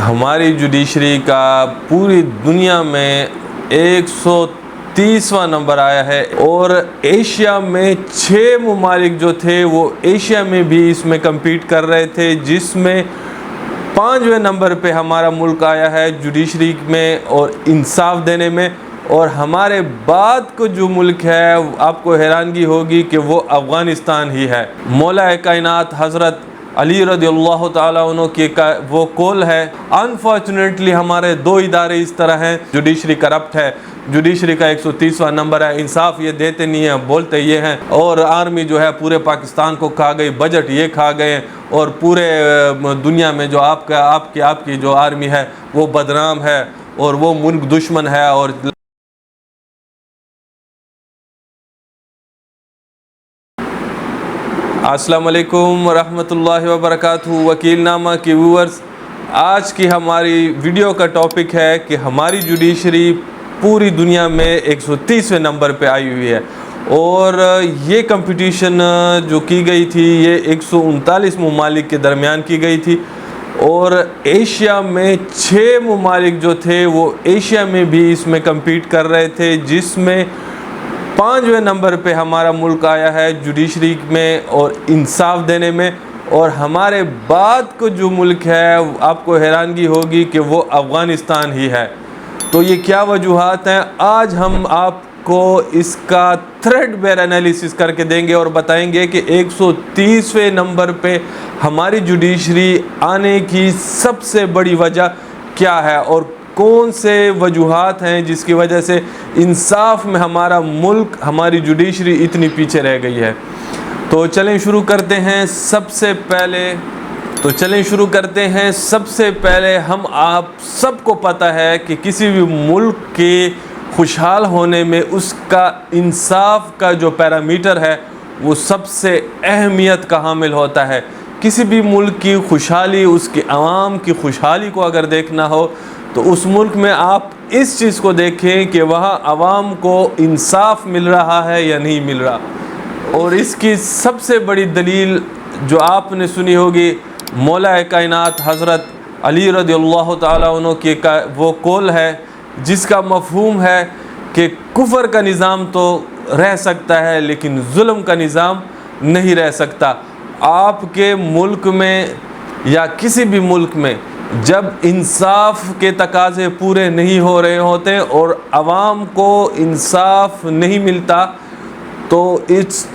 ہماری جوڈیشری کا پوری دنیا میں 130واں نمبر آیا ہے، اور ایشیا میں 6 ممالک جو تھے وہ ایشیا میں بھی اس میں کمپیٹ کر رہے تھے، جس میں 5ویں نمبر پہ ہمارا ملک آیا ہے جوڈیشری میں اور انصاف دینے میں۔ اور ہمارے بعد کو جو ملک ہے آپ کو حیرانگی ہوگی کہ وہ افغانستان ہی ہے۔ مولا کائنات حضرت علی رضی اللہ تعالیٰ عنہ کی وہ قول ہے، انفارچونیٹلی ہمارے 2 ادارے اس طرح ہیں، جوڈیشری کرپٹ ہے، جوڈیشری کا 130واں نمبر ہے، انصاف یہ دیتے نہیں ہیں، بولتے یہ ہیں، اور آرمی جو ہے پورے پاکستان کو کھا گئی، بجٹ یہ کھا گئے، اور پورے دنیا میں جو آپ کی جو آرمی ہے وہ بدنام ہے اور وہ ملک دشمن ہے۔ اور السلام علیکم ورحمۃ اللہ وبرکاتہ۔ وکیل نامہ کے ویورز، آج کی ہماری ویڈیو کا ٹاپک ہے کہ ہماری جوڈیشری پوری دنیا میں 130ویں نمبر پہ آئی ہوئی ہے، اور یہ کمپٹیشن جو کی گئی تھی یہ 139 ممالک کے درمیان کی گئی تھی، اور ایشیا میں 6 ممالک جو تھے وہ ایشیا میں بھی اس میں کمپیٹ کر رہے تھے، جس میں 5ویں نمبر پہ ہمارا ملک آیا ہے جوڈیشری میں اور انصاف دینے میں۔ اور ہمارے بعد کو جو ملک ہے آپ کو حیرانگی ہوگی کہ وہ افغانستان ہی ہے۔ تو یہ کیا وجوہات ہیں، آج ہم آپ کو اس کا تھریڈ بیر انالیسس کر کے دیں گے اور بتائیں گے کہ 130ویں نمبر پہ ہماری جوڈیشری آنے کی سب سے بڑی وجہ کیا ہے، اور کون سے وجوہات ہیں جس کی وجہ سے انصاف میں ہمارا ملک، ہماری جوڈیشری اتنی پیچھے رہ گئی ہے۔ تو چلیں شروع کرتے ہیں۔ سب سے پہلے ہم آپ سب کو پتہ ہے کہ کسی بھی ملک کے خوشحال ہونے میں اس کا انصاف کا جو پیرامیٹر ہے وہ سب سے اہمیت کا حامل ہوتا ہے۔ کسی بھی ملک کی خوشحالی، اس کے عوام کی خوشحالی کو اگر دیکھنا ہو تو اس ملک میں آپ اس چیز کو دیکھیں کہ وہاں عوام کو انصاف مل رہا ہے یا نہیں مل رہا۔ اور اس کی سب سے بڑی دلیل جو آپ نے سنی ہوگی، مولا کائنات حضرت علی رضی اللہ تعالیٰ عنہ کی وہ قول ہے، جس کا مفہوم ہے کہ کفر کا نظام تو رہ سکتا ہے لیکن ظلم کا نظام نہیں رہ سکتا۔ آپ کے ملک میں یا کسی بھی ملک میں جب انصاف کے تقاضے پورے نہیں ہو رہے ہوتے اور عوام کو انصاف نہیں ملتا، تو اس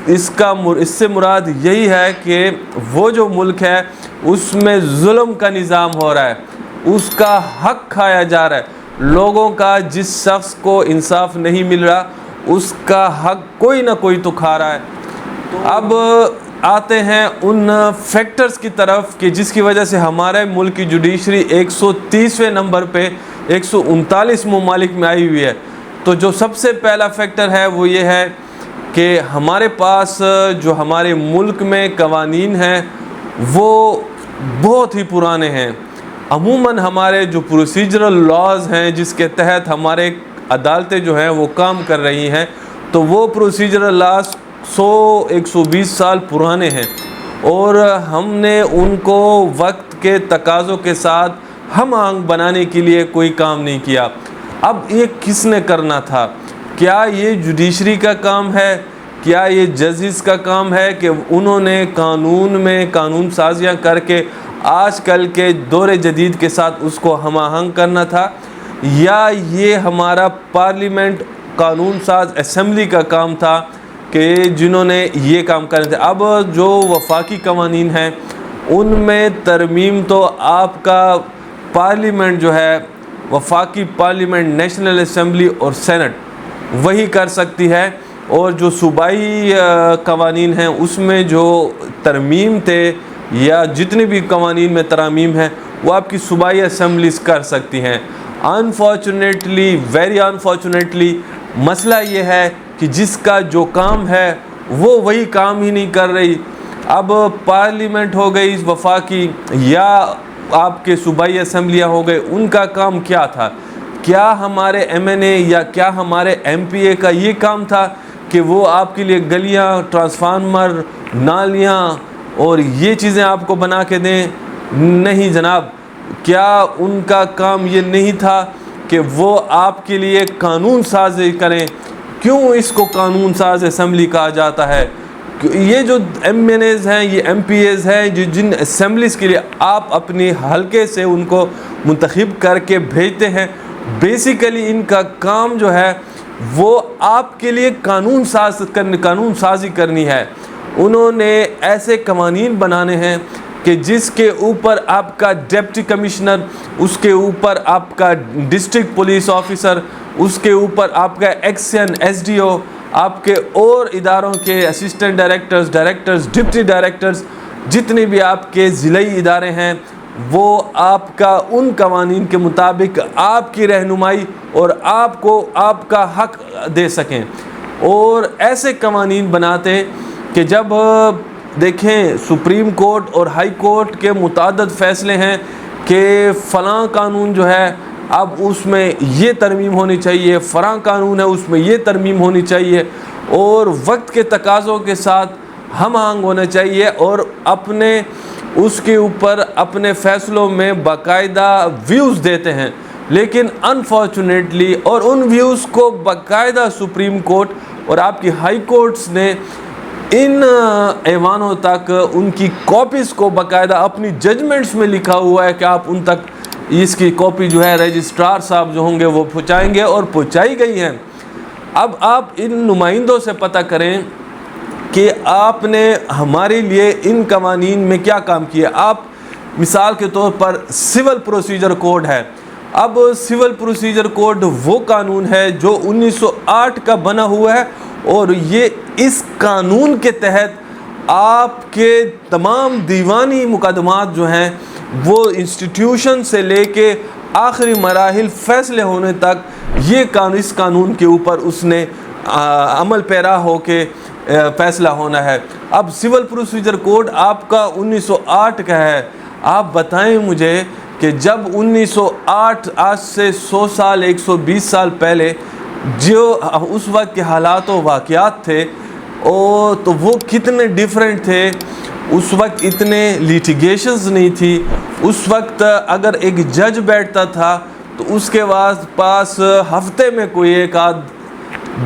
سے مراد یہی ہے کہ وہ جو ملک ہے اس میں ظلم کا نظام ہو رہا ہے، اس کا حق کھایا جا رہا ہے۔ لوگوں کا جس شخص کو انصاف نہیں مل رہا اس کا حق کوئی نہ کوئی تو کھا رہا ہے۔ اب آتے ہیں ان فیکٹرز کی طرف کہ جس کی وجہ سے ہمارے ملک کی جوڈیشری 130ویں نمبر پہ 139 ممالک میں آئی ہوئی ہے۔ تو جو سب سے پہلا فیکٹر ہے وہ یہ ہے کہ ہمارے پاس جو ہمارے ملک میں قوانین ہیں وہ بہت ہی پرانے ہیں۔ عموماً ہمارے جو پروسیجرل لاز ہیں جس کے تحت ہمارے عدالتیں جو ہیں وہ کام کر رہی ہیں، تو وہ پروسیجرل لاز 120 سال پرانے ہیں، اور ہم نے ان کو وقت کے تقاضوں کے ساتھ ہم آہنگ بنانے کے لیے کوئی کام نہیں کیا۔ اب یہ کس نے کرنا تھا؟ کیا یہ جوڈیشری کا کام ہے؟ کیا یہ ججز کا کام ہے کہ انہوں نے قانون میں قانون سازیاں کر کے آج کل کے دور جدید کے ساتھ اس کو ہم آہنگ کرنا تھا، یا یہ ہمارا پارلیمنٹ قانون ساز اسمبلی کا کام تھا کہ جنہوں نے یہ کام کرنے تھے؟ اب جو وفاقی قوانین ہیں ان میں ترمیم تو آپ کا پارلیمنٹ جو ہے، وفاقی پارلیمنٹ، نیشنل اسمبلی اور سینٹ وہی کر سکتی ہے، اور جو صوبائی قوانین ہیں اس میں جو ترمیم تھے یا جتنے بھی قوانین میں ترامیم ہیں وہ آپ کی صوبائی اسمبلیز کر سکتی ہیں۔ انفارچونیٹلی، ویری انفارچونیٹلی مسئلہ یہ ہے کہ جس کا جو کام ہے وہ وہی کام ہی نہیں کر رہی۔ اب پارلیمنٹ ہو گئی وفاقی یا آپ کے صوبائی اسمبلیاں ہو گئے، ان کا کام کیا تھا؟ کیا ہمارے ایم این اے یا کیا ہمارے ایم پی اے کا یہ کام تھا کہ وہ آپ کے لیے گلیاں، ٹرانسفارمر، نالیاں اور یہ چیزیں آپ کو بنا کے دیں؟ نہیں جناب، کیا ان کا کام یہ نہیں تھا کہ وہ آپ کے لیے قانون سازی کریں؟ کیوں اس کو قانون ساز اسمبلی کہا جاتا ہے؟ یہ جو ایم این ایز ہیں، یہ ایم پی ایز ہیں، جن اسمبلیز کے لیے آپ اپنی حلقے سے ان کو منتخب کر کے بھیجتے ہیں، بیسیکلی ان کا کام جو ہے وہ آپ کے لیے قانون سازی کرنی ہے۔ انہوں نے ایسے قوانین بنانے ہیں کہ جس کے اوپر آپ کا ڈپٹی کمشنر، اس کے اوپر آپ کا ڈسٹرکٹ پولیس آفیسر، اس کے اوپر آپ کا ایکشن ایس ڈی او، آپ کے اور اداروں کے اسسٹنٹ ڈائریکٹرز، ڈپٹی ڈائریکٹرز، جتنے بھی آپ کے ضلعی ادارے ہیں، وہ آپ کا ان قوانین کے مطابق آپ کی رہنمائی اور آپ کو آپ کا حق دے سکیں، اور ایسے قوانین بناتے کہ جب دیکھیں سپریم کورٹ اور ہائی کورٹ کے متعدد فیصلے ہیں کہ فلاں قانون جو ہے اب اس میں یہ ترمیم ہونی چاہیے، فلاں قانون ہے اس میں یہ ترمیم ہونی چاہیے، اور وقت کے تقاضوں کے ساتھ ہم آہنگ ہونا چاہیے، اور اپنے اس کے اوپر اپنے فیصلوں میں باقاعدہ ویوز دیتے ہیں، لیکن انفارچونیٹلی اور ان ویوز کو باقاعدہ سپریم کورٹ اور آپ کی ہائی کورٹس نے ان ایوانوں تک ان کی کاپیز کو باقاعدہ اپنی ججمنٹس میں لکھا ہوا ہے کہ آپ ان تک اس کی کاپی جو ہے رجسٹرار صاحب جو ہوں گے وہ پہنچائیں گے، اور پہنچائی گئی ہیں۔ اب آپ ان نمائندوں سے پتہ کریں کہ آپ نے ہمارے لیے ان قوانین میں کیا کام کیا۔ آپ مثال کے طور پر سول پروسیجر کوڈ ہے، اب سول پروسیجر کوڈ وہ قانون ہے جو 1908 کا بنا ہوا ہے، اور یہ اس قانون کے تحت آپ کے تمام دیوانی مقدمات جو ہیں وہ انسٹیٹیوشن سے لے کے آخری مراحل فیصلے ہونے تک یہ اس قانون کے اوپر اس نے عمل پیرا ہو کے فیصلہ ہونا ہے۔ اب سول پروسیجر کوڈ آپ کا 1908 کا ہے۔ آپ بتائیں مجھے کہ جب 1908 آج سے 100 سال 120 سال پہلے جو اس وقت کے حالات و واقعات تھے تو وہ کتنے ڈیفرنٹ تھے۔ اس وقت اتنے لیٹیگیشنز نہیں تھی۔ اس وقت اگر ایک جج بیٹھتا تھا تو اس کے پاس ہفتے میں کوئی ایک آدھ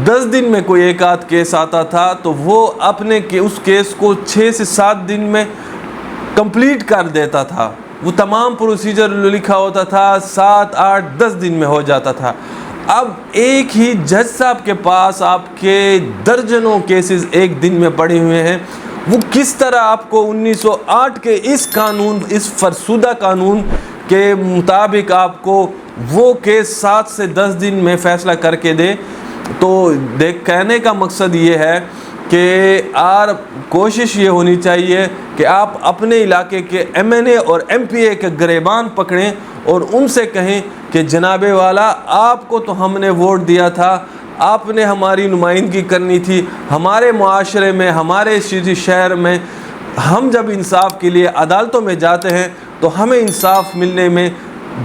10 دن میں کوئی ایک آدھ کیس آتا تھا تو وہ اپنے اس کیس کو 6 سے 7 دن میں کمپلیٹ کر دیتا تھا۔ وہ تمام پروسیجر لکھا ہوتا تھا، 7 8 10 دن میں ہو جاتا تھا۔ اب ایک ہی جج صاحب کے پاس آپ کے درجنوں کیسز ایک دن میں پڑے ہوئے ہیں، وہ کس طرح آپ کو 1908 کے اس فرسودہ قانون کے مطابق آپ کو وہ کیس 7 سے 10 دن میں فیصلہ کر کے دے۔ تو کہنے کا مقصد یہ ہے کہ کوشش یہ ہونی چاہیے کہ آپ اپنے علاقے کے ایم این اے اور ایم پی اے کے گریبان پکڑیں اور ان سے کہیں کہ جناب والا آپ کو تو ہم نے ووٹ دیا تھا، آپ نے ہماری نمائندگی کرنی تھی، ہمارے معاشرے میں، ہمارے شہر میں ہم جب انصاف کے لیے عدالتوں میں جاتے ہیں تو ہمیں انصاف ملنے میں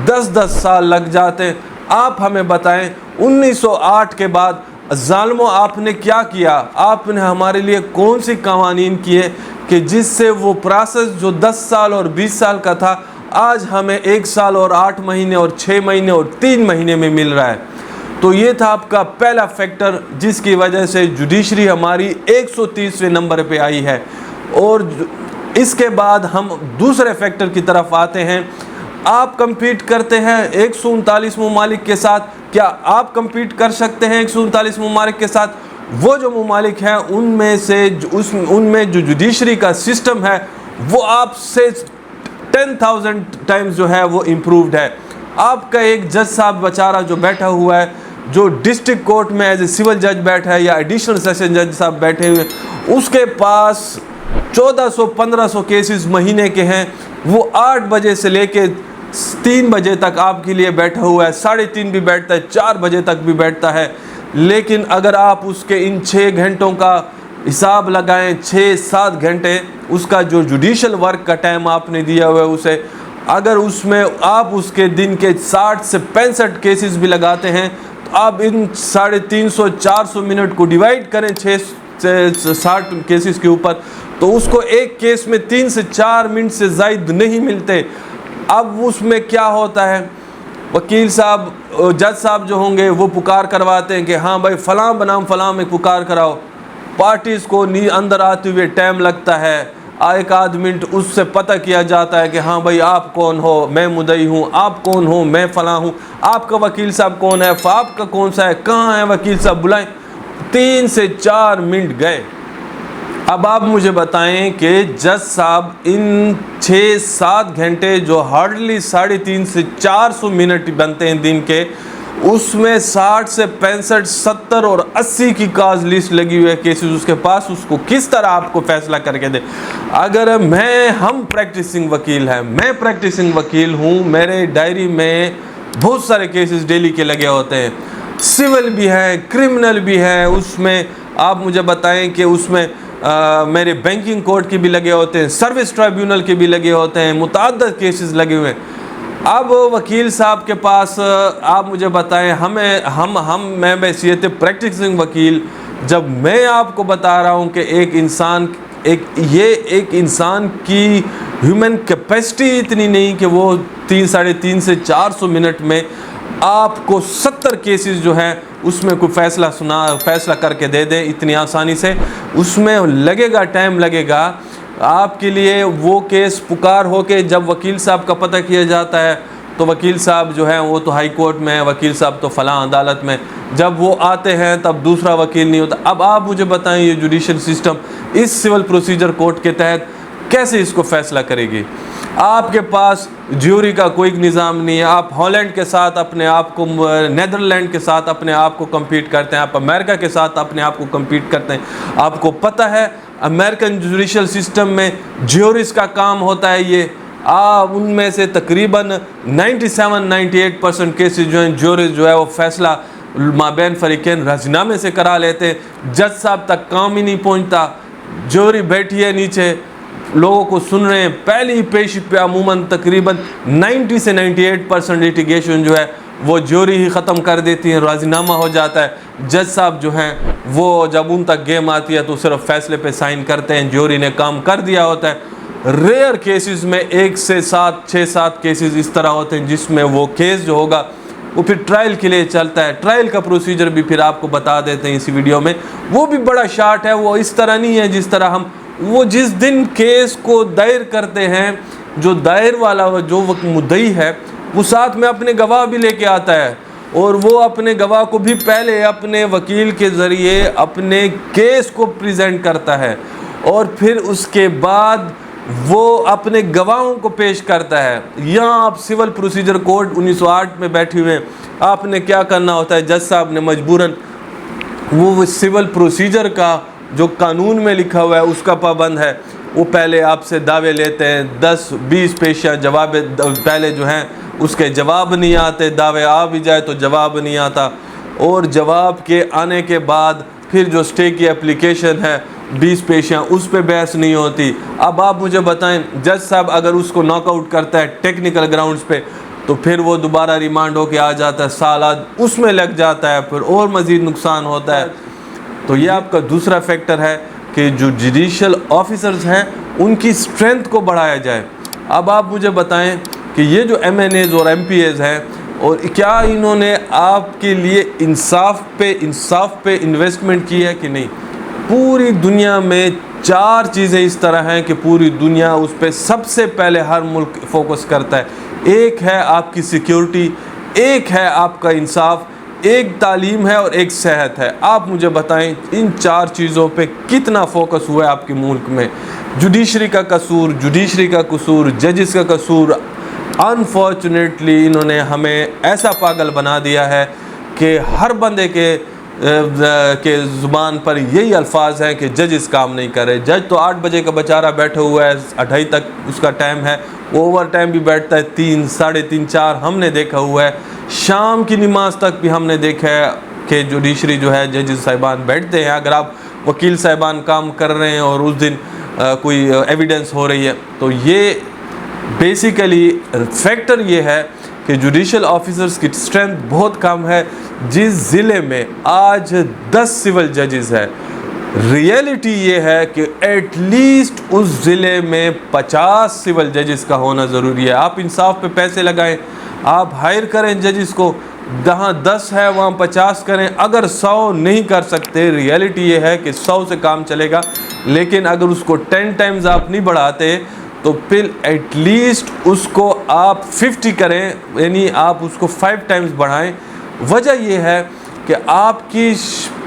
10 سال لگ جاتے ہیں۔ آپ ہمیں بتائیں 1908 کے بعد ظالموں آپ نے کیا کیا؟ آپ نے ہمارے لیے کون سی قوانین کیے کہ جس سے وہ پروسیس جو 10 سال اور 20 سال کا تھا آج ہمیں 1 سال اور 8 مہینے اور 6 مہینے اور 3 مہینے میں مل رہا ہے؟ تو یہ تھا آپ کا پہلا فیکٹر جس کی وجہ سے جوڈیشری ہماری 130ویں نمبر پہ آئی ہے۔ اور اس کے بعد ہم دوسرے فیکٹر کی طرف آتے ہیں۔ آپ کمپیٹ کرتے ہیں 139 ممالک کے ساتھ، کیا آپ کمپیٹ کر سکتے ہیں 139 ممالک کے ساتھ؟ وہ جو ممالک ہیں ان میں جو جوڈیشری کا سسٹم ہے وہ آپ سے 10,000 ٹائمز جو ہے وہ امپرووڈ ہے۔ آپ کا ایک جج صاحب بیچارہ جو بیٹھا ہوا ہے، جو ڈسٹرکٹ کورٹ میں ایز اے سول جج بیٹھا ہے یا ایڈیشنل سیشن جج صاحب بیٹھے ہوئے، اس کے پاس 1400-1500 کیسز مہینے کے ہیں، وہ 8 بجے سے لے کے 3 بجے تک آپ کے لیے بیٹھا ہوا ہے، 3:30 بھی بیٹھتا ہے، 4 بجے تک بھی بیٹھتا ہے۔ لیکن اگر آپ اس کے ان 6 گھنٹوں کا حساب لگائیں، 6-7 گھنٹے اس کا جو جوڈیشل ورک کا ٹائم آپ نے دیا ہوا ہے اسے، اگر اس میں آپ اس کے دن کے 60 سے 65 کیسز بھی لگاتے ہیں تو آپ ان 350-400 منٹ کو ڈیوائڈ کریں 6 سے 60 کیسز کے اوپر، تو اس کو ایک کیس میں 3 سے 4 منٹ سے زائد نہیں ملتے۔ اب اس میں کیا ہوتا ہے، وکیل صاحب جج صاحب جو ہوں گے وہ پکار کرواتے ہیں کہ ہاں بھائی فلاں بنام فلاں میں پکار کراؤ، پارٹیز کو اندر آتے ہوئے ٹائم لگتا ہے، ایک آدھ منٹ اس سے پتہ کیا جاتا ہے کہ ہاں بھائی آپ کون ہو، میں مدعی ہوں، آپ کون ہو، میں فلاں ہوں، آپ کا وکیل صاحب کون ہے، آپ کا کون سا ہے، کہاں ہے وکیل صاحب، بلائیں، 3 سے 4 منٹ گئے۔ اب آپ مجھے بتائیں کہ جج صاحب ان 6-7 گھنٹے جو ہارڈلی 350 سے 400 منٹ بنتے ہیں دن کے، اس میں 60 سے 65 70 اور 80 کی کاز لسٹ لگی ہوئی ہے کیسز اس کے پاس، اس کو کس طرح آپ کو فیصلہ کر کے دے۔ اگر ہم پریکٹسنگ وکیل ہیں، میں پریکٹسنگ وکیل ہوں، میرے ڈائری میں بہت سارے کیسز ڈیلی کے لگے ہوتے ہیں، سول بھی ہیں، کرمنل بھی ہیں، اس میں آپ مجھے بتائیں کہ اس میں میرے بینکنگ کورٹ کے بھی لگے ہوتے ہیں، سروس ٹرائبیونل کے بھی لگے ہوتے ہیں، متعدد کیسز لگے ہوئے ہیں۔ اب وکیل صاحب کے پاس آپ مجھے بتائیں، میں بحیثیت پریکٹسنگ وکیل، جب میں آپ کو بتا رہا ہوں کہ ایک انسان کی ہیومن کیپیسٹی اتنی نہیں کہ وہ 3-3.5 سے 400 منٹ میں آپ کو 70 کیسز جو ہیں اس میں کوئی فیصلہ کر کے دے دیں اتنی آسانی سے، اس میں لگے گا، ٹائم لگے گا آپ کے لیے۔ وہ کیس پکار ہو کے جب وکیل صاحب کا پتہ کیا جاتا ہے تو وکیل صاحب جو ہیں وہ تو ہائی کورٹ میں ہیں، وکیل صاحب تو فلاں عدالت میں، جب وہ آتے ہیں تب دوسرا وکیل نہیں ہوتا۔ اب آپ مجھے بتائیں یہ جوڈیشل سسٹم اس سول پروسیجر کوڈ کے تحت کیسے اس کو فیصلہ کرے گی؟ آپ کے پاس جیوری کا کوئی نظام نہیں ہے، آپ ہالینڈ کے ساتھ اپنے آپ کو، نیدرلینڈ کے ساتھ اپنے آپ کو کمپیٹ کرتے ہیں، آپ امریکہ کے ساتھ اپنے آپ کو کمپیٹ کرتے ہیں۔ آپ کو پتہ ہے امریکن جوڈیشل سسٹم میں جیوریز کا کام ہوتا ہے، یہ ان میں سے تقریباً 97-98% کیسز جو ہیں جیوریز جو ہے وہ فیصلہ مابین فریقین راضینامے سے کرا لیتے ہیں، جج صاحب تک کام ہی نہیں پہنچتا، جیوری بیٹھی ہے نیچے لوگوں کو سن رہے ہیں، پہلی پیشی پہ عموماً تقریباً 90 سے 98% لیٹیگیشن جو ہے وہ جوری ہی ختم کر دیتی ہے، راضینامہ ہو جاتا ہے۔ جج صاحب جو ہیں وہ جب ان تک گیم آتی ہے تو صرف فیصلے پہ سائن کرتے ہیں، جوری نے کام کر دیا ہوتا ہے۔ ریئر کیسز میں 1 سے 6-7 کیسز اس طرح ہوتے ہیں جس میں وہ کیس جو ہوگا وہ پھر ٹرائل کے لیے چلتا ہے۔ ٹرائل کا پروسیجر بھی پھر آپ کو بتا دیتے ہیں اسی ویڈیو میں، وہ بھی بڑا شارٹ ہے، وہ اس طرح نہیں ہے جس طرح وہ جس دن کیس کو دائر کرتے ہیں، جو دائر والا جو مدعی ہے وہ ساتھ میں اپنے گواہ بھی لے کے آتا ہے، اور وہ اپنے گواہ کو بھی پہلے اپنے وکیل کے ذریعے اپنے کیس کو پریزنٹ کرتا ہے، اور پھر اس کے بعد وہ اپنے گواہوں کو پیش کرتا ہے۔ یہاں آپ سول پروسیجر کوڈ 1908 میں بیٹھے ہوئے ہیں، آپ نے کیا کرنا ہوتا ہے، جج صاحب نے مجبوراً وہ سول پروسیجر کا جو قانون میں لکھا ہوا ہے اس کا پابند ہے، وہ پہلے آپ سے دعوے لیتے ہیں، 10-20 پیشیاں جواب پہلے جو ہیں اس کے جواب نہیں آتے، دعوے آ بھی جائے تو جواب نہیں آتا، اور جواب کے آنے کے بعد پھر جو سٹے کی اپلیکیشن ہے 20 پیشیاں اس پہ بحث نہیں ہوتی۔ اب آپ مجھے بتائیں جج صاحب اگر اس کو ناک آؤٹ کرتا ہے ٹیکنیکل گراؤنڈز پہ تو پھر وہ دوبارہ ریمانڈ ہو کے آ جاتا ہے، سالات اس میں لگ جاتا ہے، پھر اور مزید نقصان ہوتا ہے۔ تو یہ آپ کا دوسرا فیکٹر ہے کہ جو جوڈیشل آفیسرز ہیں ان کی اسٹرینتھ کو بڑھایا جائے۔ اب آپ مجھے بتائیں کہ یہ جو ایم این ایز اور ایم پی ایز ہیں، اور کیا انہوں نے آپ کے لیے انصاف پہ انویسٹمنٹ کی ہے کہ نہیں؟ پوری دنیا میں 4 چیزیں اس طرح ہیں کہ پوری دنیا اس پہ سب سے پہلے ہر ملک فوکس کرتا ہے۔ ایک ہے آپ کی سیکیورٹی، ایک ہے آپ کا انصاف، ایک تعلیم ہے اور ایک صحت ہے۔ آپ مجھے بتائیں ان 4 چیزوں پہ کتنا فوکس ہوا ہے آپ کے ملک میں؟ جوڈیشری کا قصور، ججز کا قصور، انفارچونیٹلی انہوں نے ہمیں ایسا پاگل بنا دیا ہے کہ ہر بندے کے زبان پر یہی الفاظ ہیں کہ ججز کام نہیں کر رہے۔ جج تو 8 بجے کا بیچارہ بیٹھا ہوا ہے، 2:30 تک اس کا ٹائم ہے، وہ اوور ٹائم بھی بیٹھتا ہے 3, 3:30, 4 ہم نے دیکھا ہوا ہے۔ شام کی نماز تک بھی ہم نے دیکھا ہے کہ جوڈیشری جو ہے ججز صاحبان بیٹھتے ہیں۔ اگر آپ وکیل صاحبان کام کر رہے ہیں اور اس دن کوئی ایویڈنس ہو رہی ہے تو یہ بیسیکلی فیکٹر یہ ہے کہ جوڈیشل آفیسرز کی اسٹرینتھ بہت کم ہے۔ جس ضلع میں آج 10 سول ججز ہے ریئلٹی یہ ہے کہ ایٹ لیسٹ اس ضلع میں 50 سول ججز کا ہونا ضروری ہے. آپ انصاف پہ پیسے لگائیں, آپ ہائر کریں ججز کو, جہاں 10 ہے وہاں 50 کریں. اگر 100 نہیں کر سکتے, ریئلٹی یہ ہے کہ 100 سے کام چلے گا, لیکن اگر اس کو 10 ٹائمز آپ نہیں بڑھاتے تو پھر ایٹ لیسٹ اس کو آپ 50 کریں, یعنی آپ اس کو 5 ٹائمز بڑھائیں. وجہ یہ ہے کہ آپ کی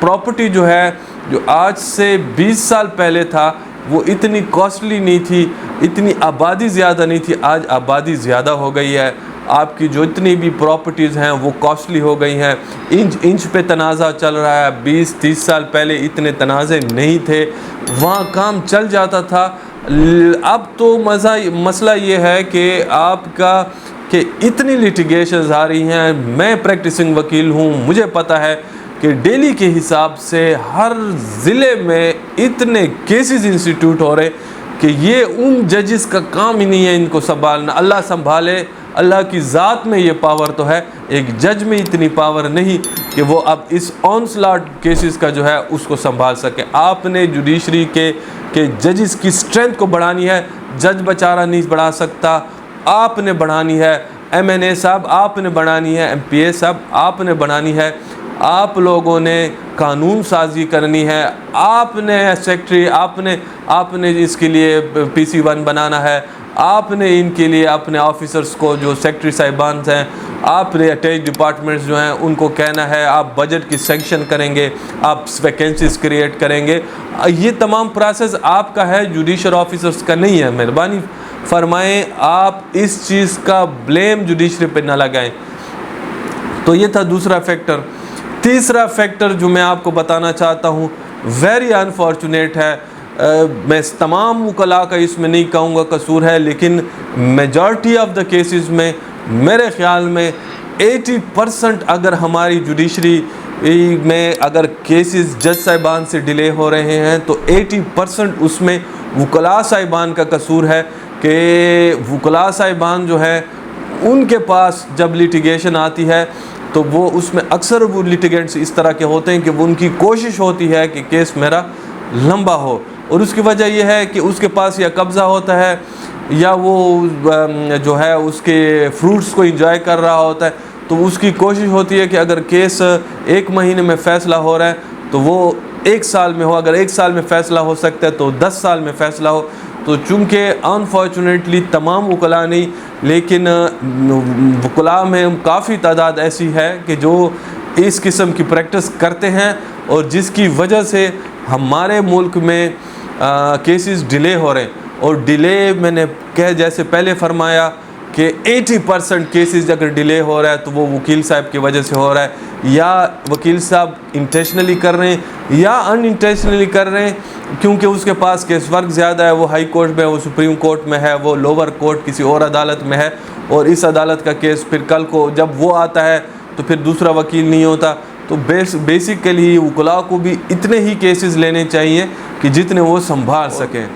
پراپرٹی جو ہے, جو آج سے 20 سال پہلے تھا, وہ اتنی کاسٹلی نہیں تھی, اتنی آبادی زیادہ نہیں تھی. آج آبادی زیادہ ہو گئی ہے, آپ کی جو اتنی بھی پراپرٹیز ہیں وہ کاسٹلی ہو گئی ہیں. انچ پہ تنازع چل رہا ہے. 20-30 سال پہلے اتنے تنازع نہیں تھے, وہاں کام چل جاتا تھا. اب تو مسئلہ یہ ہے کہ آپ کا کہ اتنی لیٹیگیشنز آ رہی ہیں. میں پریکٹسنگ وکیل ہوں, مجھے پتہ ہے کہ ڈیلی کے حساب سے ہر ضلع میں اتنے کیسز انسٹیٹیوٹ ہو رہے کہ یہ ان ججز کا کام ہی نہیں ہے ان کو سنبھالنا. اللہ سنبھالے, اللہ کی ذات میں یہ پاور تو ہے, ایک جج میں اتنی پاور نہیں کہ وہ اب اس آنسلاٹ کیسز کا جو ہے اس کو سنبھال سکے. آپ نے جوڈیشری کے ججز کی اسٹرینتھ کو بڑھانی ہے. جج بیچارہ نہیں بڑھا سکتا, آپ نے بڑھانی ہے. ایم این اے صاحب آپ نے بڑھانی ہے, ایم پی اے صاحب آپ نے بڑھانی ہے. آپ لوگوں نے قانون سازی کرنی ہے. آپ نے سیکٹری, آپ نے اس کے لیے PC1 بنانا ہے. آپ نے ان کے لیے اپنے آفیسرز کو, جو سیکٹری صاحبان ہیں, آپ نے اٹیچ ڈپارٹمنٹس جو ہیں ان کو کہنا ہے آپ بجٹ کی سینکشن کریں گے, آپ ویکینسیز کریٹ کریں گے. یہ تمام پروسیس آپ کا ہے, جوڈیشل آفیسرز کا نہیں ہے. مہربانی فرمائیں آپ اس چیز کا بلیم جوڈیشری پہ نہ لگائیں. تو یہ تھا دوسرا فیکٹر. تیسرا فیکٹر جو میں آپ کو بتانا چاہتا ہوں, ویری انفارچونیٹ ہے, میں تمام وکلاء کا اس میں نہیں کہوں گا قصور ہے, لیکن میجارٹی آف دا کیسز میں میرے خیال میں 80% اگر ہماری جوڈیشری میں اگر کیسز جج صاحبان سے ڈیلے ہو رہے ہیں تو 80% اس میں وکلاء صاحبان کا قصور ہے. کہ وکلاء صاحبان جو ہے ان کے پاس جب لیٹیگیشن آتی ہے تو وہ اس میں اکثر وہ لیٹیگنٹس اس طرح کے ہوتے ہیں کہ وہ ان کی کوشش ہوتی ہے کہ کیس میرا لمبا ہو, اور اس کی وجہ یہ ہے کہ اس کے پاس یا قبضہ ہوتا ہے یا وہ جو ہے اس کے فروٹس کو انجوائے کر رہا ہوتا ہے. تو اس کی کوشش ہوتی ہے کہ اگر کیس 1 مہینے میں فیصلہ ہو رہا ہے تو وہ 1 سال میں ہو. اگر 1 سال میں فیصلہ ہو سکتا ہے تو 10 سال میں فیصلہ ہو. تو چونکہ انفارچونیٹلی تمام وکلاء نہیں, لیکن وکلاء میں کافی تعداد ایسی ہے کہ جو اس قسم کی پریکٹس کرتے ہیں, اور جس کی وجہ سے ہمارے ملک میں کیسز ڈیلے ہو رہے ہیں. اور ڈیلے میں نے جیسے پہلے فرمایا کہ 80% کیسز اگر ڈیلے ہو رہا ہے تو وہ وکیل صاحب کی وجہ سے ہو رہا ہے, یا وکیل صاحب انٹینشنلی کر رہے ہیں یا ان انٹینشنلی کر رہے ہیں, کیونکہ اس کے پاس کیس ورک زیادہ ہے. وہ ہائی کورٹ میں, وہ سپریم کورٹ میں ہے, وہ لوور کورٹ کسی اور عدالت میں ہے, اور اس عدالت کا کیس پھر کل کو جب وہ آتا ہے تو پھر دوسرا وکیل نہیں ہوتا. تو بیسیکلی وکلاء کو بھی اتنے ہی کیسز لینے چاہیے کہ جتنے وہ سنبھال سکیں.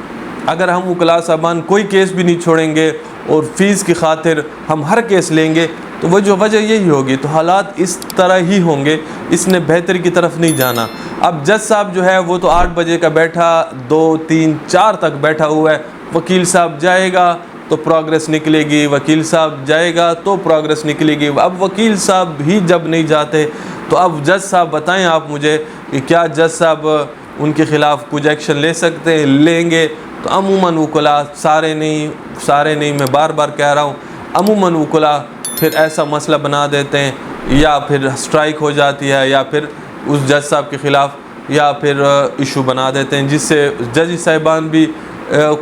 اگر ہم وکلاء صاحبان کوئی کیس بھی نہیں چھوڑیں گے اور فیس کی خاطر ہم ہر کیس لیں گے تو وہ جو وجہ یہی ہوگی, تو حالات اس طرح ہی ہوں گے. اس نے بہتری کی طرف نہیں جانا. اب جج صاحب جو ہے وہ تو 8 بجے کا بیٹھا 2, 3, 4 تک بیٹھا ہوا ہے. وکیل صاحب جائے گا تو پروگریس نکلے گی, وکیل صاحب جائے گا تو پروگریس نکلے گی. اب وکیل صاحب ہی جب نہیں جاتے تو اب جج صاحب بتائیں آپ مجھے کہ کیا جج صاحب ان کے خلاف کچھ ایکشن لے سکتے ہیں؟ لیں گے تو عموماً وکلاء, سارے نہیں میں بار بار کہہ رہا ہوں, عموماً وکلاء پھر ایسا مسئلہ بنا دیتے ہیں, یا پھر اسٹرائک ہو جاتی ہے, یا پھر اس جج صاحب کے خلاف یا پھر ایشو بنا دیتے ہیں, جس سے جج صاحبان بھی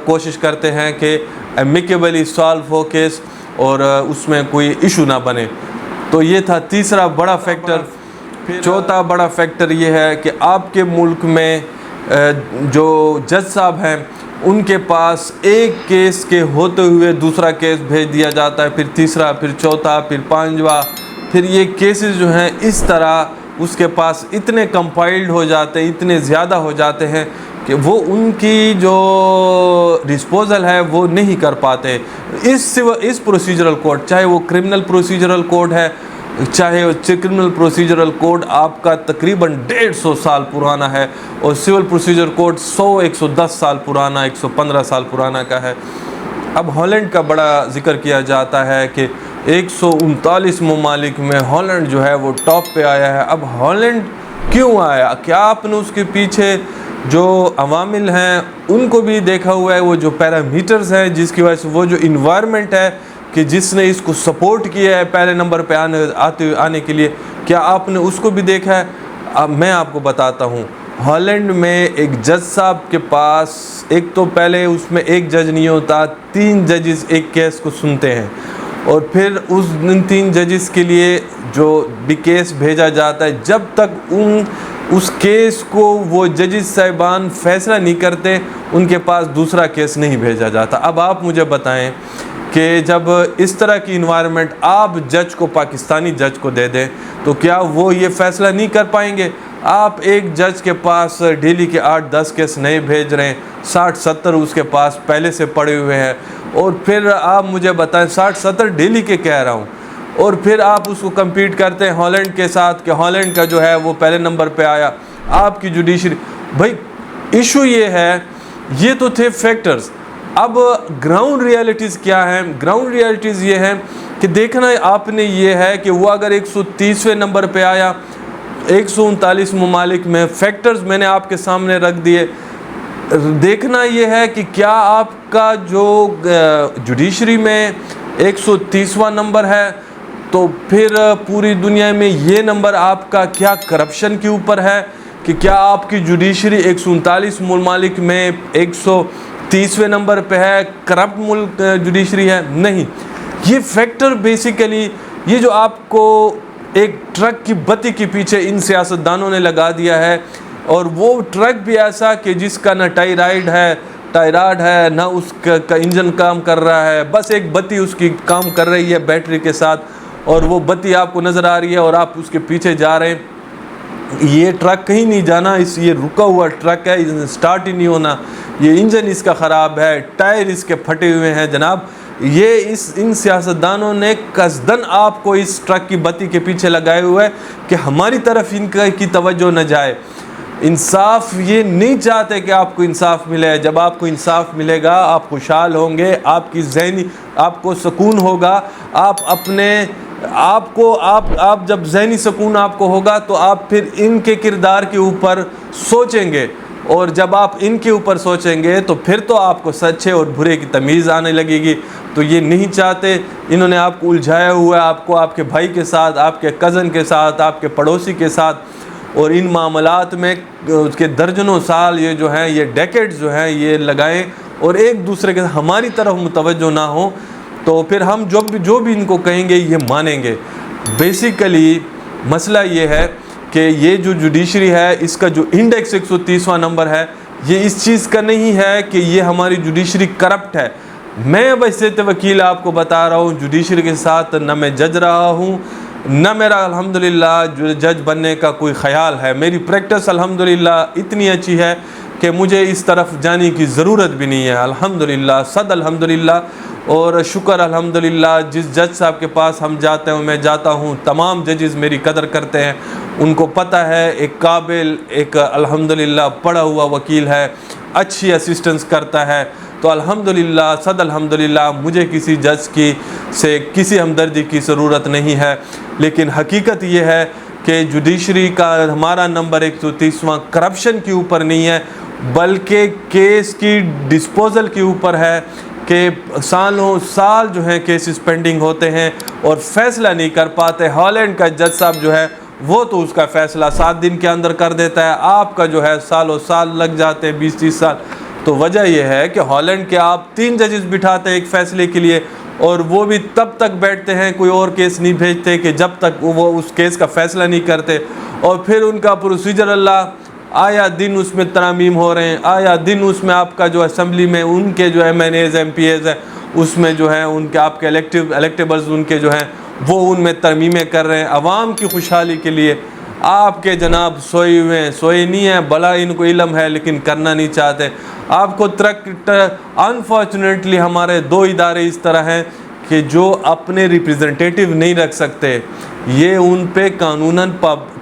کوشش کرتے ہیں کہ ایمیکیبلی سالو ہو کیس اور اس میں کوئی ایشو نہ بنے. تو یہ تھا تیسرا بڑا فیکٹر. چوتھا بڑا فیکٹر یہ ہے کہ آپ کے ملک میں جو جج صاحب ہیں ان کے پاس ایک کیس کے ہوتے ہوئے دوسرا کیس بھیج دیا جاتا ہے, پھر تیسرا, پھر چوتھا, پھر 5واں, پھر یہ کیسز جو ہیں اس طرح اس کے پاس اتنے کمپائلڈ ہو جاتے ہیں, اتنے زیادہ ہو جاتے ہیں کہ وہ ان کی جو ڈسپوزل ہے وہ نہیں کر پاتے. اس پروسیجرل کوڈ, چاہے وہ کرمنل پروسیجرل کوڈ ہے چاہے کرمنل پروسیجرل کوڈ آپ کا تقریباً 150 سال پرانا ہے اور سول پروسیجر کوڈ 110 سال پرانا 115 سال پرانا کا ہے۔ اب ہالینڈ کا بڑا ذکر کیا جاتا ہے کہ 139 ممالک میں ہالینڈ جو ہے وہ ٹاپ پہ آیا ہے۔ اب ہالینڈ کیوں آیا؟ کیا آپ نے اس کے پیچھے جو عوامل ہیں ان کو بھی دیکھا ہوا ہے؟ وہ جو پیرامیٹرز ہیں جس کی وجہ سے وہ جو انوائرمنٹ ہے کہ جس نے اس کو سپورٹ کیا ہے پہلے نمبر پہ آنے کے لیے، کیا آپ نے اس کو بھی دیکھا ہے؟ اب میں آپ کو بتاتا ہوں۔ ہالینڈ میں ایک جج صاحب کے پاس ایک تو پہلے اس میں ایک جج نہیں ہوتا، 3 ججز ایک کیس کو سنتے ہیں، اور پھر ان 3 ججز کے لیے جو بھی کیس بھیجا جاتا ہے، جب تک اس کیس کو وہ ججز صاحبان فیصلہ نہیں کرتے ان کے پاس دوسرا کیس نہیں بھیجا جاتا۔ اب آپ مجھے بتائیں کہ جب اس طرح کی انوائرمنٹ آپ جج کو، پاکستانی جج کو دے دیں تو کیا وہ یہ فیصلہ نہیں کر پائیں گے؟ آپ ایک جج کے پاس ڈیلی کے 8-10 کیس نئے بھیج رہے ہیں، 60-70 اس کے پاس پہلے سے پڑے ہوئے ہیں، اور پھر آپ مجھے بتائیں 60-70 ڈیلی کے کہہ رہا ہوں، اور پھر آپ اس کو کمپیٹ کرتے ہیں ہالینڈ کے ساتھ کہ ہالینڈ کا جو ہے وہ پہلے نمبر پہ آیا۔ آپ کی جوڈیشری، بھائی ایشو یہ ہے، یہ تو تھے فیکٹرز۔ اب گراؤنڈ ریالٹیز کیا ہیں؟ گراؤنڈ ریالٹیز یہ ہیں کہ دیکھنا آپ نے یہ ہے کہ وہ اگر 130ویں نمبر پہ آیا 139 ممالک میں، فیکٹرز میں نے آپ کے سامنے رکھ دیے، دیکھنا یہ ہے کہ کیا آپ کا جو جوڈیشری میں 130واں نمبر ہے تو پھر پوری دنیا میں یہ نمبر آپ کا کیا کرپشن کے اوپر ہے کہ کیا آپ کی جوڈیشری 139 ممالک میں 130ویں نمبر پہ ہے، کرپٹ ملک جوڈیشری ہے؟ نہیں، یہ فیکٹر بیسیکلی یہ جو آپ کو ایک ٹرک کی بتی کے پیچھے ان سیاستدانوں نے لگا دیا ہے، اور وہ ٹرک بھی ایسا کہ جس کا نہ ٹائراڈ ہے نہ اس کا انجن کام کر رہا ہے، بس ایک بتی اس کی کام کر رہی ہے بیٹری کے ساتھ، اور وہ بتی آپ کو نظر آ رہی ہے اور آپ اس کے پیچھے جا رہے ہیں۔ یہ ٹرک کہیں نہیں جانا، یہ رکا ہوا ٹرک ہے، سٹارٹ ہی نہیں ہونا، یہ انجن اس کا خراب ہے، ٹائر اس کے پھٹے ہوئے ہیں۔ جناب یہ ان سیاستدانوں نے قصداً آپ کو اس ٹرک کی بتی کے پیچھے لگائے ہوئے ہے کہ ہماری طرف ان کی توجہ نہ جائے۔ انصاف یہ نہیں چاہتے کہ آپ کو انصاف ملے۔ جب آپ کو انصاف ملے گا آپ خوشحال ہوں گے، آپ کو سکون ہوگا، آپ جب ذہنی سکون آپ کو ہوگا تو آپ پھر ان کے کردار کے اوپر سوچیں گے، اور جب آپ ان کے اوپر سوچیں گے تو پھر تو آپ کو سچے اور برے کی تمیز آنے لگے گی۔ تو یہ نہیں چاہتے، انہوں نے آپ کو الجھایا ہوا ہے، آپ کو آپ کے بھائی کے ساتھ، آپ کے کزن کے ساتھ، آپ کے پڑوسی کے ساتھ، اور ان معاملات میں اس کے درجنوں سال یہ جو ہیں، یہ ڈیکیڈز جو ہیں یہ لگائیں، اور ایک دوسرے کے ہماری طرف متوجہ نہ ہوں، تو پھر ہم جو بھی ان کو کہیں گے یہ مانیں گے۔ بیسیکلی مسئلہ یہ ہے کہ یہ جو جوڈیشری ہے اس کا جو انڈیکس 130واں نمبر ہے، یہ اس چیز کا نہیں ہے کہ یہ ہماری جوڈیشری کرپٹ ہے۔ میں بحیثیت وکیل آپ کو بتا رہا ہوں، جوڈیشری کے ساتھ نہ میں جج رہا ہوں، نہ میرا الحمدللہ جج بننے کا کوئی خیال ہے۔ میری پریکٹس الحمدللہ اتنی اچھی ہے کہ مجھے اس طرف جانے کی ضرورت بھی نہیں ہے، الحمدللہ، صد الحمدللہ، اور شکر الحمدللہ جس جج صاحب کے پاس ہم جاتے ہیں، میں جاتا ہوں، تمام ججز میری قدر کرتے ہیں، ان کو پتہ ہے ایک قابل، ایک الحمدللہ پڑھا ہوا وکیل ہے، اچھی اسسٹنس کرتا ہے، تو الحمدللہ صد الحمدللہ مجھے کسی جج سے کسی ہمدردی کی ضرورت نہیں ہے۔ لیکن حقیقت یہ ہے کہ جوڈیشری کا ہمارا نمبر 130واں کرپشن کے اوپر نہیں ہے، بلکہ کیس کی ڈسپوزل کے اوپر ہے کہ سالوں سال جو ہیں کیسز پینڈنگ ہوتے ہیں اور فیصلہ نہیں کر پاتے۔ ہالینڈ کا جج صاحب جو ہے وہ تو اس کا فیصلہ 7 دن کے اندر کر دیتا ہے، آپ کا جو ہے سالوں سال لگ جاتے ہیں، 20-30 سال۔ تو وجہ یہ ہے کہ ہالینڈ کے آپ 3 ججز بٹھاتے ہیں ایک فیصلے کے لیے، اور وہ بھی تب تک بیٹھتے ہیں، کوئی اور کیس نہیں بھیجتے کہ جب تک وہ اس کیس کا فیصلہ نہیں کرتے، اور پھر ان کا پروسیجر اللہ آیا دن اس میں ترامیم ہو رہے ہیں، آیا دن اس میں آپ کا جو اسمبلی میں ان کے جو MNAs MPAs ہیں اس میں جو ہیں ان کے آپ کے الیکٹیبلز ان کے جو ہیں وہ ان میں ترمیمیں کر رہے ہیں عوام کی خوشحالی کے لیے۔ آپ کے جناب سوئے ہوئے ہیں، سوئے نہیں ہیں، بلا ان کو علم ہے لیکن کرنا نہیں چاہتے۔ آپ کو انفارچونیٹلی ہمارے 2 ادارے اس طرح ہیں کہ جو اپنے ریپریزنٹیٹیو نہیں رکھ سکتے، یہ ان پہ قانوناً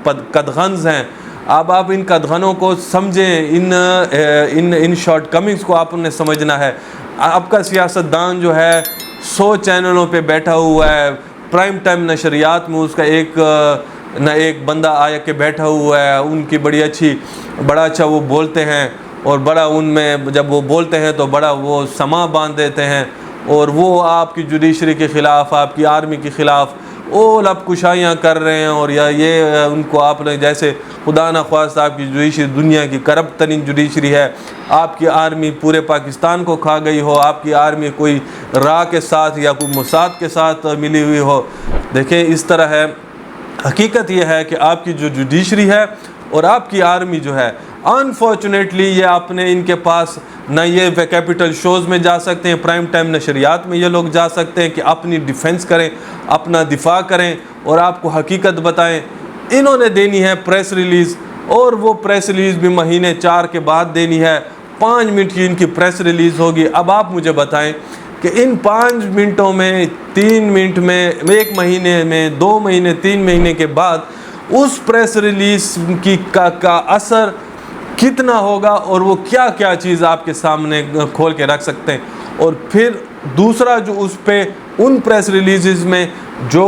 قدغنز ہیں۔ اب آپ ان قدغنوں کو سمجھیں، ان شارٹ کمنگز کو آپ نے سمجھنا ہے۔ آپ کا سیاستدان جو ہے 100 چینلوں پہ بیٹھا ہوا ہے، پرائم ٹائم نشریات میں اس کا ایک بندہ آیا کہ بیٹھا ہوا ہے، ان کی بڑا اچھا وہ بولتے ہیں، اور بڑا ان میں جب وہ بولتے ہیں تو بڑا وہ سما باندھ دیتے ہیں، اور وہ آپ کی جوڈیشری کے خلاف، آپ کی آرمی کے خلاف وہ لب کشائیاں کر رہے ہیں، اور یا یہ ان کو آپ نے جیسے خدا نخواست آپ کی جوڈیشری دنیا کی کرپٹ ترین جوڈیشری ہے، آپ کی آرمی پورے پاکستان کو کھا گئی ہو، آپ کی آرمی کوئی را کے ساتھ یا کوئی موساد کے ساتھ ملی ہوئی ہو۔ دیکھیں اس طرح ہے، حقیقت یہ ہے کہ آپ کی جو جوڈیشری ہے اور آپ کی آرمی جو ہے، انفارچونیٹلی یہ اپنے ان کے پاس نہ یہ کیپٹل شوز میں جا سکتے ہیں، پرائم ٹائم نشریات میں یہ لوگ جا سکتے ہیں کہ اپنی ڈیفنس کریں، اپنا دفاع کریں اور آپ کو حقیقت بتائیں۔ انہوں نے دینی ہے پریس ریلیز، اور وہ پریس ریلیز بھی مہینے 4 کے بعد دینی ہے، 5 منٹ کی ان کی پریس ریلیز ہوگی۔ اب آپ مجھے بتائیں کہ ان 5 منٹوں میں، 3 منٹ میں، 1 مہینے میں، 2 مہینے، 3 مہینے کے بعد اس پریس ریلیز کا اثر کتنا ہوگا، اور وہ کیا کیا چیز آپ کے سامنے کھول کے رکھ سکتے ہیں۔ اور پھر دوسرا جو اس پہ ان پریس ریلیزز میں جو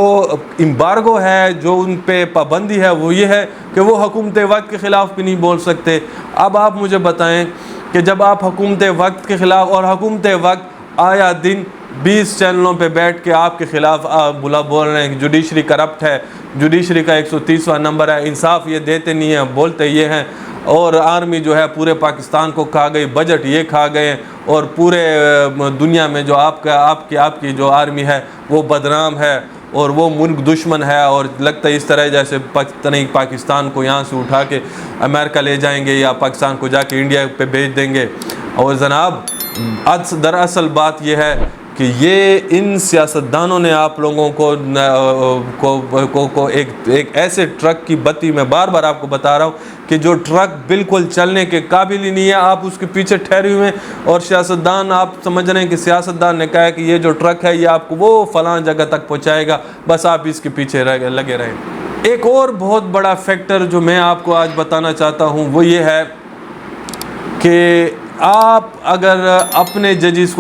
امبارگو ہے، جو ان پہ پابندی ہے، وہ یہ ہے کہ وہ حکومت وقت کے خلاف بھی نہیں بول سکتے۔ اب آپ مجھے بتائیں کہ جب آپ حکومت وقت کے خلاف، اور حکومت وقت آیا دن 20 چینلوں پہ بیٹھ کے آپ کے خلاف بول رہے ہیں کہ جوڈیشری کرپٹ ہے، جوڈیشری کا 130واں نمبر ہے، انصاف یہ دیتے نہیں ہیں، بولتے یہ ہیں، اور آرمی جو ہے پورے پاکستان کو کھا گئی، بجٹ یہ کھا گئے، اور پورے دنیا میں جو آپ کی جو آرمی ہے وہ بدنام ہے، اور وہ ملک دشمن ہے، اور لگتا ہے اس طرح جیسے پاکستان کو یہاں سے اٹھا کے امریکہ لے جائیں گے، یا پاکستان کو جا کے انڈیا پہ بھیج دیں گے۔ اور جناب دراصل بات یہ ہے کہ یہ ان سیاستدانوں نے آپ لوگوں کو ایک ایسے ٹرک کی بتی، میں بار بار آپ کو بتا رہا ہوں کہ جو ٹرک بالکل چلنے کے قابل ہی نہیں ہے، آپ اس کے پیچھے ٹھہرے ہوئے ہیں، اور سیاستدان آپ سمجھ رہے ہیں کہ سیاستدان نے کہا ہے کہ یہ جو ٹرک ہے یہ آپ کو وہ فلاں جگہ تک پہنچائے گا، بس آپ اس کے پیچھے لگے رہیں۔ ایک اور بہت بڑا فیکٹر جو میں آپ کو آج بتانا چاہتا ہوں وہ یہ ہے کہ آپ اگر اپنے ججز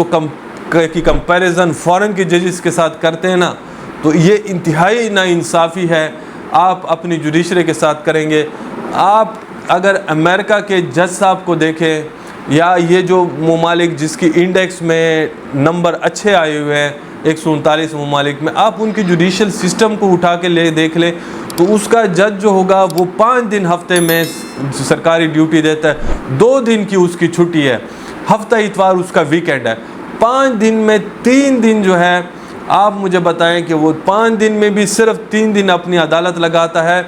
کی کمپیریزن فورن کے ججز کے ساتھ کرتے ہیں نا، تو یہ انتہائی ناانصافی ہے۔ آپ اپنی جوڈیشری کے ساتھ کریں گے، آپ اگر امریکہ کے جج صاحب کو دیکھیں، یا یہ جو ممالک جس کی انڈیکس میں نمبر اچھے آئے ہوئے ہیں 139 ممالک میں، آپ ان کی جوڈیشل سسٹم کو اٹھا کے دیکھ لیں، تو اس کا جج جو ہوگا وہ 5 دن ہفتے میں سرکاری ڈیوٹی دیتا ہے، 2 دن کی اس کی چھٹی ہے، ہفتہ اتوار اس کا ویکینڈ ہے، 5 دن میں 3 دن جو ہے، آپ مجھے بتائیں کہ وہ 5 دن میں بھی صرف 3 دن اپنی عدالت لگاتا ہے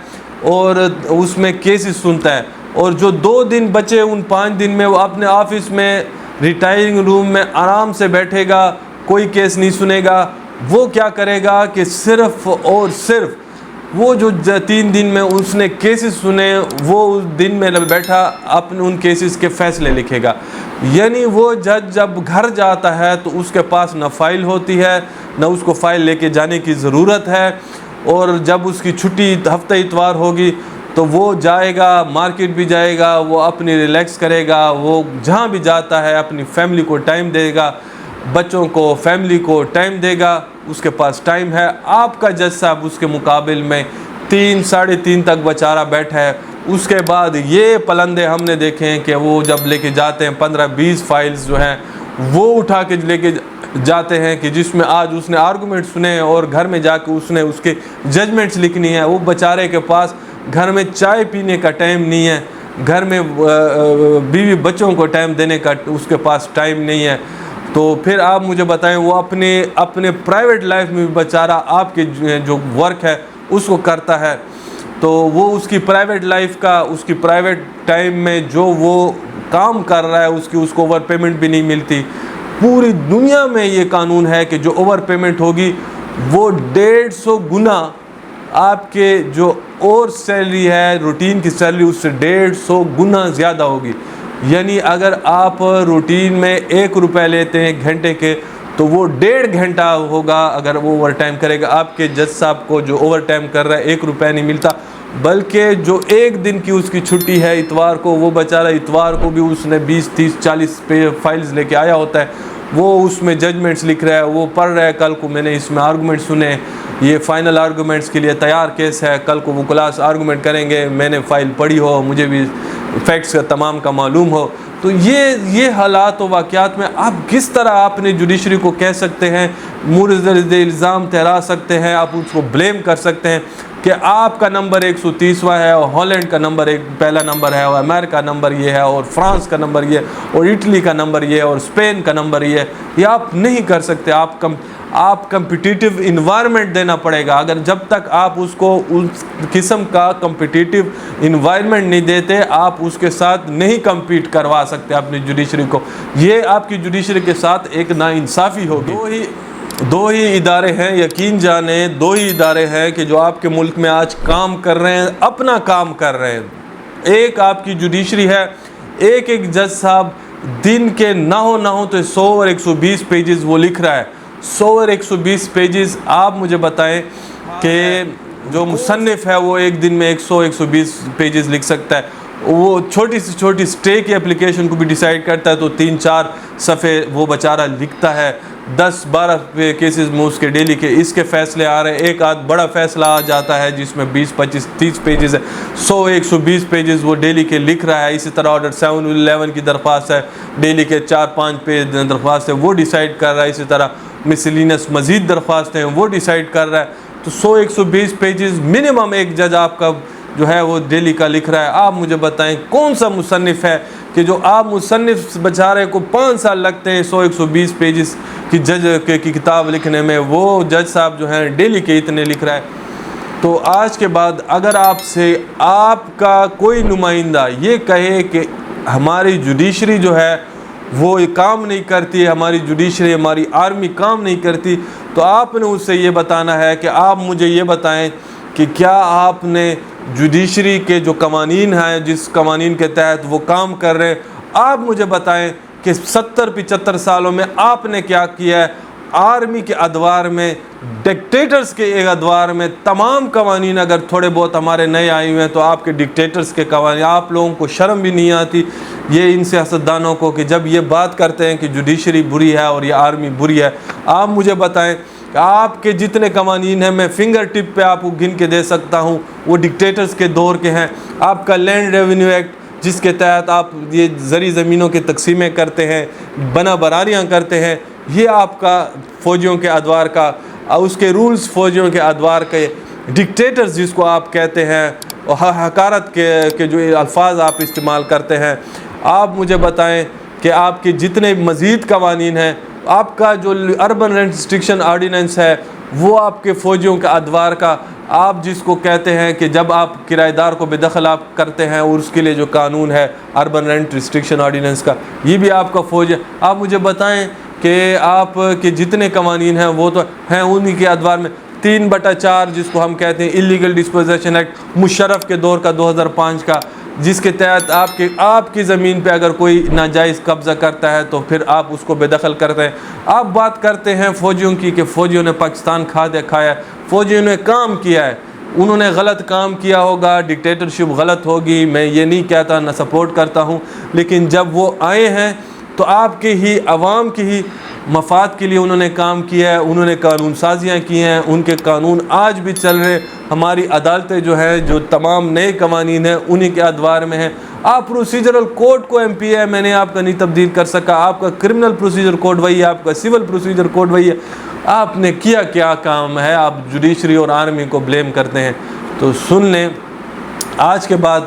اور اس میں کیسز سنتا ہے، اور جو 2 دن بچے ان 5 دن میں وہ اپنے آفس میں ریٹائرنگ روم میں آرام سے بیٹھے گا، کوئی کیس نہیں سنے گا۔ وہ کیا کرے گا کہ صرف اور صرف وہ جو 3 دن میں اس نے کیسز سنے، وہ اس دن میں بیٹھا اپنے ان کیسز کے فیصلے لکھے گا۔ یعنی وہ جج جب گھر جاتا ہے تو اس کے پاس نہ فائل ہوتی ہے، نہ اس کو فائل لے کے جانے کی ضرورت ہے، اور جب اس کی چھٹی ہفتہ اتوار ہوگی تو وہ جائے گا، مارکیٹ بھی جائے گا، وہ اپنی ریلیکس کرے گا، وہ جہاں بھی جاتا ہے اپنی فیملی کو ٹائم دے گا، بچوں کو، فیملی کو ٹائم دے گا، اس کے پاس ٹائم ہے۔ آپ کا جج صاحب اس کے مقابل میں 3 ساڑھے 3 تک بیچارہ بیٹھا ہے۔ اس کے بعد یہ پلندے ہم نے دیکھے ہیں کہ وہ جب لے کے جاتے ہیں 15-20 فائلز جو ہیں وہ اٹھا کے لے کے جاتے ہیں، کہ جس میں آج اس نے آرگومنٹ سنے اور گھر میں جا کے اس نے اس کے ججمنٹس لکھنی ہے۔ وہ بیچارے کے پاس گھر میں چائے پینے کا ٹائم نہیں ہے، گھر میں بیوی بچوں کو ٹائم دینے کا اس کے پاس ٹائم نہیں ہے۔ تو پھر آپ مجھے بتائیں وہ اپنے پرائیویٹ لائف میں بھی بیچارہ آپ کے جو ورک ہے اس کو کرتا ہے، تو وہ اس کی پرائیویٹ لائف کا، اس کی پرائیویٹ ٹائم میں جو وہ کام کر رہا ہے اس کو اوور پیمنٹ بھی نہیں ملتی۔ پوری دنیا میں یہ قانون ہے کہ جو اوور پیمنٹ ہوگی وہ 150 گنا آپ کے جو اور سیلری ہے، روٹین کی سیلری، اس سے 150 گنا زیادہ ہوگی۔ یعنی اگر آپ روٹین میں 1 روپے لیتے ہیں گھنٹے کے، تو وہ 1.5 گھنٹہ ہوگا اگر وہ اوور ٹائم کرے گا. آپ کے جج صاحب کو جو اوور ٹائم کر رہا ہے 1 روپیہ نہیں ملتا, بلکہ جو 1 دن کی اس کی چھٹی ہے اتوار کو, وہ بیچارہ اتوار کو بھی اس نے 20 30 40 فائلز لے کے آیا ہوتا ہے, وہ اس میں ججمنٹس لکھ رہا ہے, وہ پڑھ رہا ہے, کل کو میں نے اس میں آرگومنٹ سنے, یہ فائنل آرگومنٹس کے لیے تیار کیس ہے, کل کو وہ کلاس آرگومنٹ کریں گے, میں نے فائل پڑھی ہو, مجھے بھی فیکٹس کا تمام کا معلوم ہو. تو یہ حالات و واقعات میں آپ کس طرح آپ نے جوڈیشری کو کہہ سکتے ہیں, مورد الزام ٹھہرا سکتے ہیں, آپ اس کو بلیم کر سکتے ہیں کہ آپ کا نمبر 130واں ہے اور ہالینڈ کا نمبر پہلا نمبر ہے, اور امریکہ نمبر یہ ہے, اور فرانس کا نمبر یہ, اور اٹلی کا نمبر یہ, اور اسپین کا نمبر یہ آپ نہیں کر سکتے. آپ کمپٹیٹیو انوائرمنٹ دینا پڑے گا. اگر جب تک آپ اس کو اس قسم کا کمپٹیٹیو انوائرمنٹ نہیں دیتے, آپ اس کے ساتھ نہیں کمپیٹ کروا سکتے اپنی جوڈیشری کو. یہ آپ کی جوڈیشری کے ساتھ ایک ناانصافی ہوگی. دو ہی ادارے ہیں, یقین جانیں, 2 ہی ادارے ہیں کہ جو آپ کے ملک میں آج کام کر رہے ہیں, اپنا کام کر رہے ہیں. ایک آپ کی جوڈیشری ہے, ایک جج صاحب دن کے نہ ہو تو 100 اور 120 پیجز وہ لکھ رہا ہے. 100 اور 120 پیجز. آپ مجھے بتائیں کہ جو مصنف ہے وہ ایک دن میں 100 120 پیجز لکھ سکتا ہے. وہ چھوٹی سے چھوٹی سٹے کی اپلیکیشن کو بھی ڈیسائیڈ کرتا ہے تو 3-4 صفحے وہ بیچارہ لکھتا ہے. 10-12 کیسز میں اس کے ڈیلی کے اس کے فیصلے آ رہے ہیں, ایک آدھ بڑا فیصلہ آ جاتا ہے جس میں 20-25-30 پیجز ہے. 100-120 پیجز وہ ڈیلی کے لکھ رہا ہے. اسی طرح آرڈر 711 کی درخواست ہے, ڈیلی کے 4-5 پیج درخواست ہے, وہ ڈیسائیڈ کر رہا ہے. اسی طرح مسلینس مزید درخواستیں ہیں, وہ ڈیسائیڈ کر رہا ہے. تو 100-120 پیجز منیمم ایک جج آپ کا جو ہے وہ ڈیلی کا لکھ رہا ہے. آپ مجھے بتائیں کون سا مصنف ہے کہ جو آپ مصنف بیچارے کو 5 سال لگتے ہیں 100-120 پیجز کی جج کی کتاب لکھنے میں, وہ جج صاحب جو ہیں ڈیلی کے اتنے لکھ رہا ہے. تو آج کے بعد اگر آپ سے آپ کا کوئی نمائندہ یہ کہے کہ ہماری جوڈیشری جو ہے وہ کام نہیں کرتی, ہماری جوڈیشری ہماری آرمی کام نہیں کرتی, تو آپ نے اس سے یہ بتانا ہے کہ آپ مجھے یہ بتائیں کہ کیا آپ نے جوڈیشری کے جو قوانین ہیں, جس قوانین کے تحت وہ کام کر رہے ہیں, آپ مجھے بتائیں کہ 70-75 سالوں میں آپ نے کیا کیا ہے. آرمی کے ادوار میں, ڈکٹیٹرز کے ادوار میں تمام قوانین اگر تھوڑے بہت ہمارے نئے آئے ہوئے ہیں تو آپ کے ڈکٹیٹرز کے قوانین, آپ لوگوں کو شرم بھی نہیں آتی یہ ان سیاستدانوں کو کہ جب یہ بات کرتے ہیں کہ جوڈیشری بری ہے اور یہ آرمی بری ہے. آپ مجھے بتائیں کہ آپ کے جتنے قوانین ہیں میں فنگر ٹپ پہ آپ کو گن کے دے سکتا ہوں, وہ ڈکٹیٹرز کے دور کے ہیں. آپ کا لینڈ ریونیو ایکٹ جس کے تحت آپ یہ زرعی زمینوں کی تقسیمیں کرتے ہیں, بنا براریاں کرتے ہیں, یہ آپ کا فوجیوں کے ادوار کا, اس کے رولز فوجیوں کے ادوار کے. ڈکٹیٹرز جس کو آپ کہتے ہیں, حقارت کے جو الفاظ آپ استعمال کرتے ہیں, آپ مجھے بتائیں کہ آپ کے جتنے مزید قوانین ہیں, آپ کا جو اربن رینٹ ریسٹرکشن آرڈیننس ہے وہ آپ کے فوجیوں کے ادوار کا, آپ جس کو کہتے ہیں کہ جب آپ کرایہ دار کو بے دخل آپ کرتے ہیں اور اس کے لیے جو قانون ہے اربن رینٹ ریسٹرکشن آرڈیننس کا, یہ بھی آپ کا فوج ہے. آپ مجھے بتائیں کہ آپ کے جتنے قوانین ہیں وہ تو ہیں انہی کے ادوار میں. 3/4 جس کو ہم کہتے ہیں ایلیگل ڈسپوزیشن ایکٹ مشرف کے دور کا 2005 کا, جس کے تحت آپ کی زمین پہ اگر کوئی ناجائز قبضہ کرتا ہے تو پھر آپ اس کو بے دخل کرتے ہیں. آپ بات کرتے ہیں فوجیوں کی کہ فوجیوں نے پاکستان کھایا, فوجیوں نے کام کیا ہے, انہوں نے غلط کام کیا ہوگا, ڈکٹیٹرشپ غلط ہوگی, میں یہ نہیں کہتا, نہ سپورٹ کرتا ہوں, لیکن جب وہ آئے ہیں تو آپ کے ہی عوام کی ہی مفاد کے لیے انہوں نے کام کیا ہے, انہوں نے قانون سازیاں کی ہیں, ان کے قانون آج بھی چل رہے. ہماری عدالتیں جو ہیں جو تمام نئے قوانین ہیں انہی کے ادوار میں ہیں. آپ پروسیجرل کوڈ کو ایم پی ہے میں نے آپ کا نہیں تبدیل کر سکا, آپ کا کرمنل پروسیجر کوڈ وہی ہے, آپ کا سول پروسیجر کوڈ وہی ہے. آپ نے کیا کام ہے, آپ جوڈیشری اور آرمی کو بلیم کرتے ہیں. تو سن لیں, آج کے بعد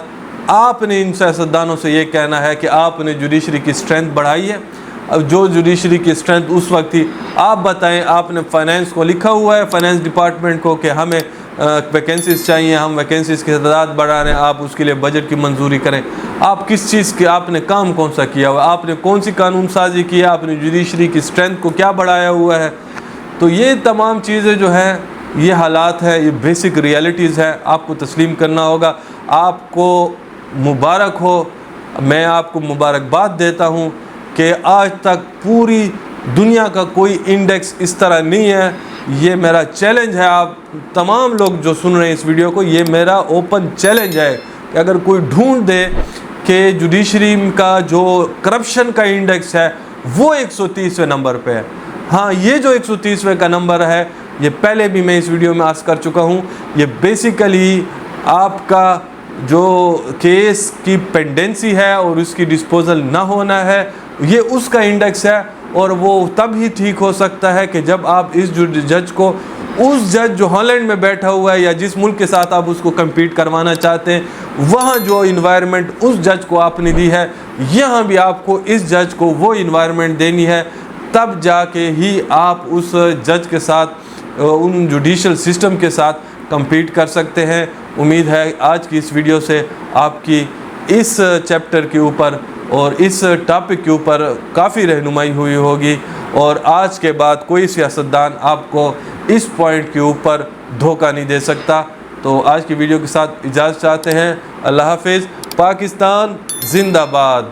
آپ نے ان سیاستدانوں سے یہ کہنا ہے کہ آپ نے جوڈیشری کی اسٹرینتھ بڑھائی ہے. اب جو جوڈیشری کی اسٹرینتھ اس وقت تھی, آپ بتائیں, آپ نے فائنینس کو لکھا ہوا ہے, فائنینس ڈپارٹمنٹ کو, کہ ہمیں ویکینسیز چاہیے, ہم ویکینسیز کی تعداد بڑھا رہے ہیں, آپ اس کے لیے بجٹ کی منظوری کریں. آپ کس چیز کے, آپ نے کام کون سا کیا ہوا, آپ نے کون سی قانون سازی کی ہے, آپ نے جوڈیشری کی اسٹرینتھ کو کیا بڑھایا ہوا ہے. تو یہ تمام چیزیں جو ہیں, یہ حالات ہے, یہ بیسک ریالٹیز ہے, آپ کو تسلیم کرنا ہوگا. آپ کو مبارک ہو, میں آپ کو مبارکباد دیتا ہوں کہ آج تک پوری دنیا کا کوئی انڈیکس اس طرح نہیں ہے. یہ میرا چیلنج ہے آپ تمام لوگ جو سن رہے ہیں اس ویڈیو کو, یہ میرا اوپن چیلنج ہے کہ اگر کوئی ڈھونڈ دے کہ جوڈیشری کا جو کرپشن کا انڈیکس ہے وہ 130ویں نمبر پہ ہے. ہاں, یہ جو 130ویں کا نمبر ہے یہ پہلے بھی میں اس ویڈیو میں عرض کر چکا ہوں, یہ بیسیکلی آپ کا جو کیس کی پینڈنسی ہے اور اس کی ڈسپوزل نہ ہونا ہے, یہ اس کا انڈیکس ہے. اور وہ تب ہی ٹھیک ہو سکتا ہے کہ جب آپ اس جج کو, اس جج جو ہالینڈ میں بیٹھا ہوا ہے یا جس ملک کے ساتھ آپ اس کو کمپیٹ کروانا چاہتے ہیں, وہاں جو انوائرمنٹ اس جج کو آپ نے دی ہے, یہاں بھی آپ کو اس جج کو وہ انوائرمنٹ دینی ہے. تب جا کے ہی آپ اس جج کے ساتھ, ان جوڈیشل سسٹم کے ساتھ کمپیٹ کر سکتے ہیں. امید ہے آج کی اس ویڈیو سے آپ کی اس چیپٹر کے اوپر اور اس ٹاپک کے اوپر کافی رہنمائی ہوئی ہوگی, اور آج کے بعد کوئی سیاستدان آپ کو اس پوائنٹ کے اوپر دھوکہ نہیں دے سکتا. تو آج کی ویڈیو کے ساتھ اجازت چاہتے ہیں. اللہ حافظ. پاکستان زندہ باد.